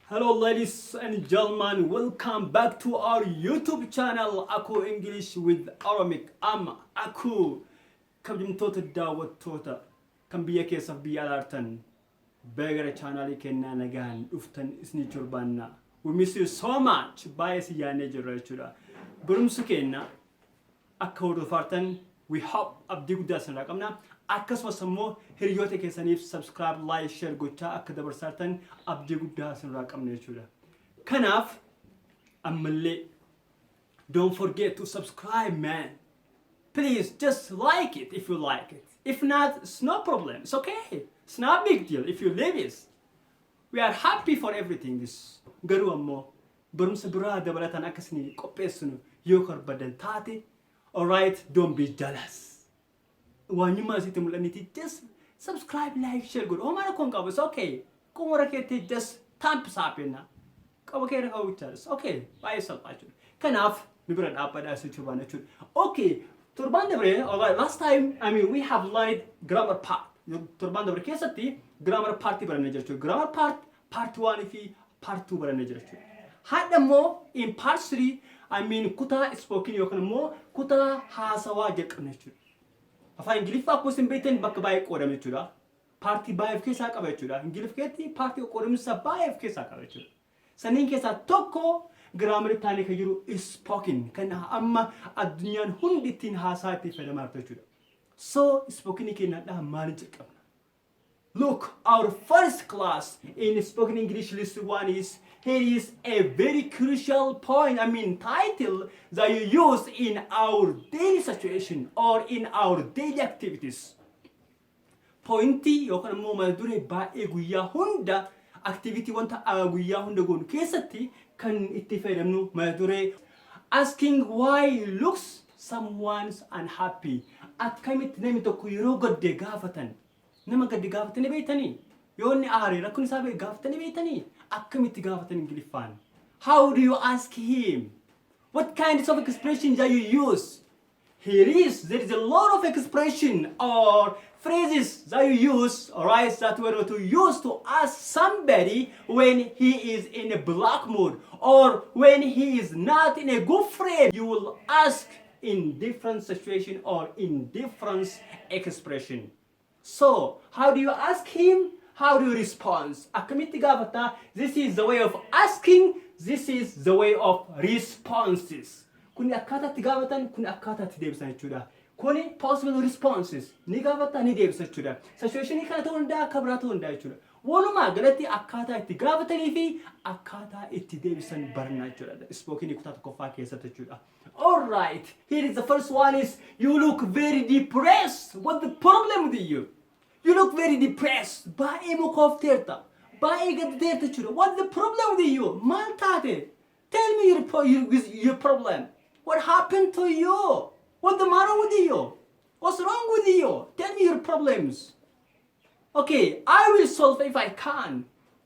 Hello ladies and gentlemen, welcome back to our YouTube channel Aku English with oromic. I'm Aku. Kabajamtoota daawwattoota kan biyya keessaaf biyya alaartan beegara chaanaalii kennaa nagaan dhuftan isinii torbaanna. We miss you so much. Baay'ee si yaadnee jirra jechuudha. Barumsa keenya akka hordofartan we hope abdii guddaa isinirraa qabna. Akkasumas immoo hiriyoota keessaniif subscribe, like, share gochaa akka dabarsatan abdii guddaa isinirraa qabna jechuudha. Kanaaf ammallee don't forget to subscribe, man. Please just like it if you like it. If not, it's no problem. It's okay. It's not a big deal if you leave it. We are happy for everything. This garuu ammoo barumsa biraa dabalatan akkasii qopheessinu yoo barbaadan taate, alright, don't be jealous. When you must just subscribe, like, share good. Oh my God, it's okay. Come on, just thumbs up in now. Come okay, it's okay. By yourself, actually. Kanaf, we brought up at us to okay. Turban alright. Last time, we have learned grammar part. Turban the case grammar party manager. Grammar part 1 if he part 2 manager. Had the more in part 3. Kuta spoken yokanamo kuta hasawa get connection. Afaan ingiliffaa kuusin beektan bakka baay'ee qoodame jechuudha. Paartii baay'ee of keessaa qaba jechuudha. Ingiliffeetti paartii qoodamisa baay'ee of keessaa qaba jechuudha. Sanniin keessaa tokko giraamarii taanee kan jiru spoken kan amma addunyaan hundi ittiin haasaa itti fayyadamaa jirtu jechuudha. So spoken keenyadhaa maal jalqabna? Look, our first class in spoken English list 1 is here is a very crucial point, title that you use in our daily situation or in our daily activities. Pointi yookaan immoo mata duree baay'ee guyyaa hunda activity wanta guyyaa hunda goonu keessatti kan itti fayyadamnu mata duree asking why looks someone's unhappy. Akkamitti namni tokko yeroo gadde gaafatan nama gadde gaafatanii beeytanii yoo inni aaree rakkoon isaa beey gaafatanii beeytanii akkamitti gaafatan ingiliffaan? How do you ask him? What kinds of expressions do you use? There is a lot of expression or phrases that you use, alright, that we're to use to ask somebody when he is in a black mood or when he is not in a good frame. You will ask in different situation or in different expression. So, how do you ask him? How do you respond? Akkamitti gaafata? This is the way of asking. This is the way of responses. Kuni akkaataa itti gaafatan, kuni akkaataa itti deebisan jechuudha. Kuni possible responses. Ni gaafata, ni deebisa jechuudha. Situationii kana ta'uu danda'a, akka biraa ta'uu danda'a jechuudha. Walumaa galatti akkaataa itti gaafatanii fi akkaataa itti deebisan barnaa jechuudha. Spoken kutaa tokkoffaa keessatti jechuudha. Alright, here is the first one is you look very depressed. What's the problem with you? You look very depressed. Baay'ee mukofteerta. Baay'ee gaddeerta jechuudha. What's the problem with you? Maal taate? Tell me your problem. What happened to you? What's the matter with you? What's wrong with you? Tell me your problems. Okay, I will solve if I can.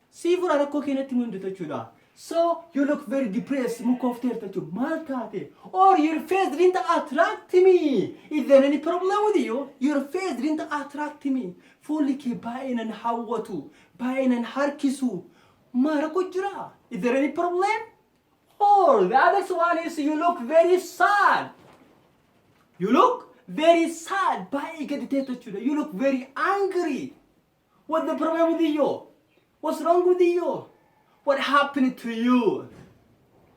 See for rakkoo keenyatti mundata jechuudha. So you look very depressed, mukofteerta jechuudha. Maal taate? Or your face didn't attract me. Is there any problem with you? Your face didn't attract me. Fuulli kee baay'inaan hawwatu, baay'inaan harkisu. Maal jira? Is there any problem? Or the other one is you look very sad. You look very sad. Baay'ee gaddeerta jechuudha. You look very angry. What's the problem with you? What's wrong with you? What happened to you?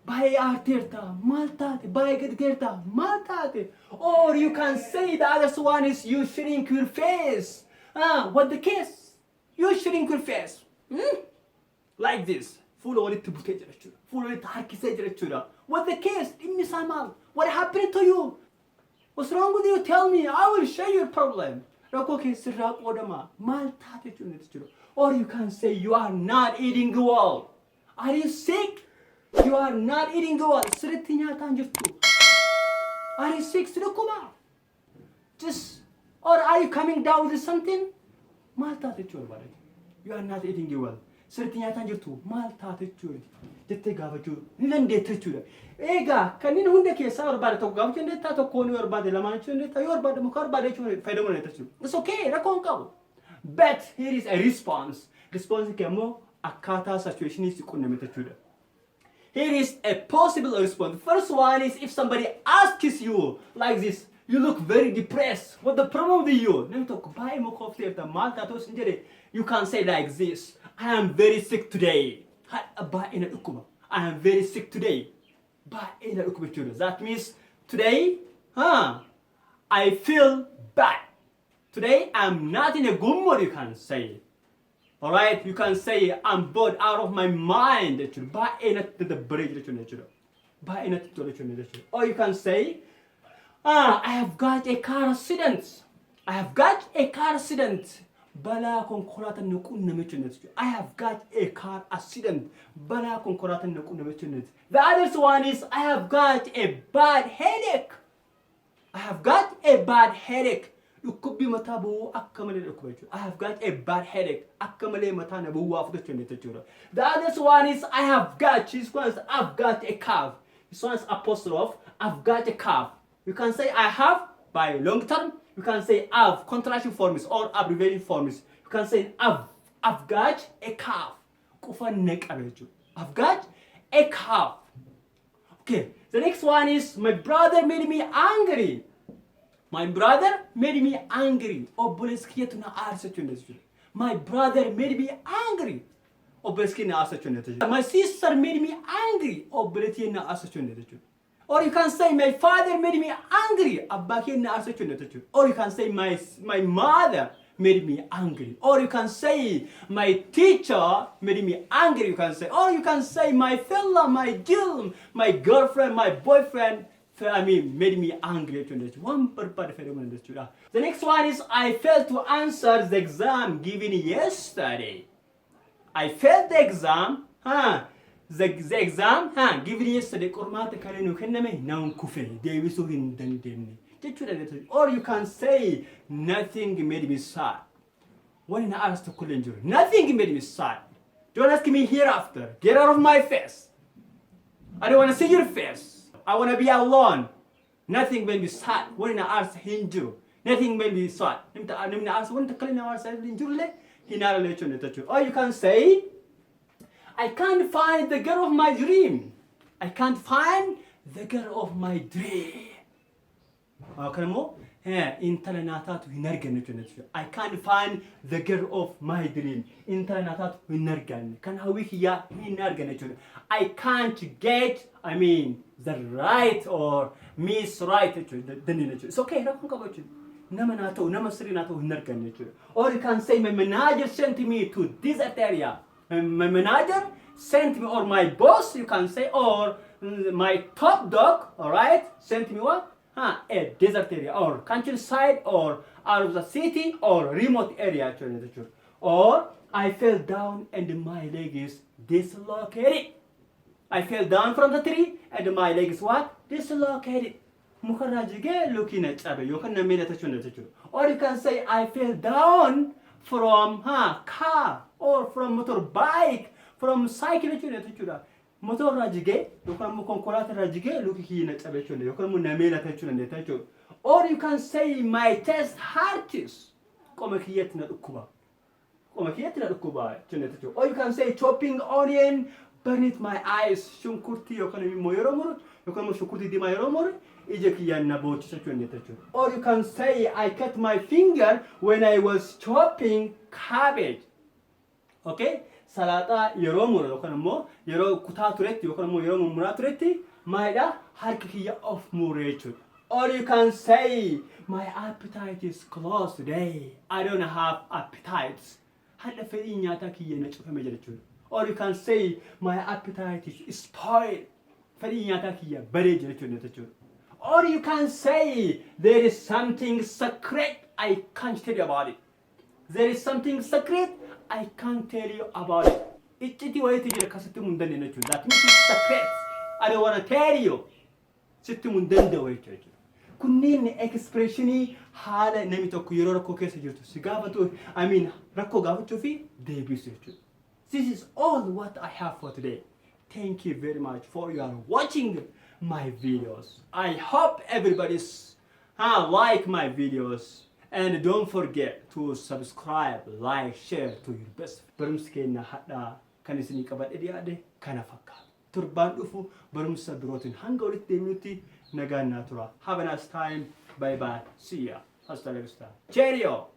Baay'ee aarteerta, maal taate? Baay'ee gaddeerta, maal taate? Or you can say the other one is you shrink your face. What the case? You shrink your face. Like this. Full walitti butee jira jechuudha. Full walitti harkisee jira jechuudha. What the case? Dhimmi isaa maal? What happened to you? What's wrong with you? Tell me. I will share your problem. Rakkoo keessirraa qoodama. Maal taate jechuudha. Or you can say you are not eating well. Are you sick? You are not eating well. Sirriitti nyaataan jirtu. Are you sick? Sirrikkuma. Or are you coming down with something? Maal taate jechuudha. You are not eating well. Sirriitti nyaataan jirtu. Maal taate jechuudha. Jettee gaafachuu ni dandeetta jechuudha. Egaa kanneen hunda keessaa barbaade tokko gaafachuu dandeettaa tokkoon yoo barbaade lamaan jechuu dandeettaa yoo barbaade muka barbaade jechuudha fayyadamuu dandeetta jechuudha. It's okay, rakkoon qabu. But here is a response. Response kee ammoo akkaataa situation si qunname jechuudha. Here is a possible response. First one is if somebody asks you like this, you look very depressed. What the problem with you? You can say like this. I am very sick today. I am very sick today. That means today, I feel bad. Today I'm not in a good mood, you can say. Alright, you can say I'm bored out of my mind. Or you can say, I have got a car accident. I have got a car accident. I have got a car accident. The other one is I have got a bad headache. I have got a bad headache. I have got a bad headache. The other one is I have got. I've got a cough. This one's apostrophe. I've got a cough. You can say I have by long term. You can say I've contraction forms or abbreviation forms. You can say I've got a cough. I've got a cough. Okay. The next one is my brother made me angry. My brother made me angry. My brother made me angry. My sister made me angry. Or you can say my father made me angry. Or you can say my mother made me angry. Or you can say my teacher made me angry. You can say, or you can say my fella, my girl, my girlfriend, my boyfriend. Made me angry. The next one is I failed to answer the exam given yesterday. I failed the exam. The exam given yesterday. Or you can say nothing made me sad. Nothing made me sad. Don't ask me hereafter. Get out of my face. I don't want to see your face. I want to be alone. Nothing made me sad. When I ask Hindu, nothing made me sad. Or you can say, I can't find the girl of my dream. I can't find the girl of my dream. I can't find the girl of my dream. I can't get, the right or miss right. It's okay. Or you can say my manager sent me to this area. My manager sent me, or my boss, you can say, or my top dog, alright, sent me what? A desert area, or countryside, or out of the city, or remote area. Or I fell down and my leg is dislocated. I fell down from the tree and my leg is what? Dislocated. Or you can say I fell down from car or from motorbike, from cycle. Motor rajige, or you can say my chest hurts. Or you can say chopping onion burned my eyes. Or you can say I cut my finger when I was chopping cabbage. Okay? Salata yeromur yokanamo yero kutaturetti yokanamo yero muraturetti maida harkiya of murechu. Or you can say my appetite is closed today. I don't have appetites. Or you can say my appetite is spoiled. Or you can say there is something secret I can't tell you about it. There is something secret I can't tell you about it. That means it's secret. I don't want to tell you. Kunniin expressioni haala namni tokko yeroo rakkoo keessa jirtu si gaafatu rakkoo gaafachuu fi deebisu jechuudha. This is all what I have for today. Thank you very much for your watching my videos. I hope everybody's like my videos. And don't forget to subscribe, like, share to your best friends. kan isinii qabadhe dhiyaadhe kana fakkaata. Turbaan dhufu barumsa birootiin hanga walitti deemnutti nagaan naa tura. Have a nice time. Bye bye. See ya. Hasta la vista. Cheerio.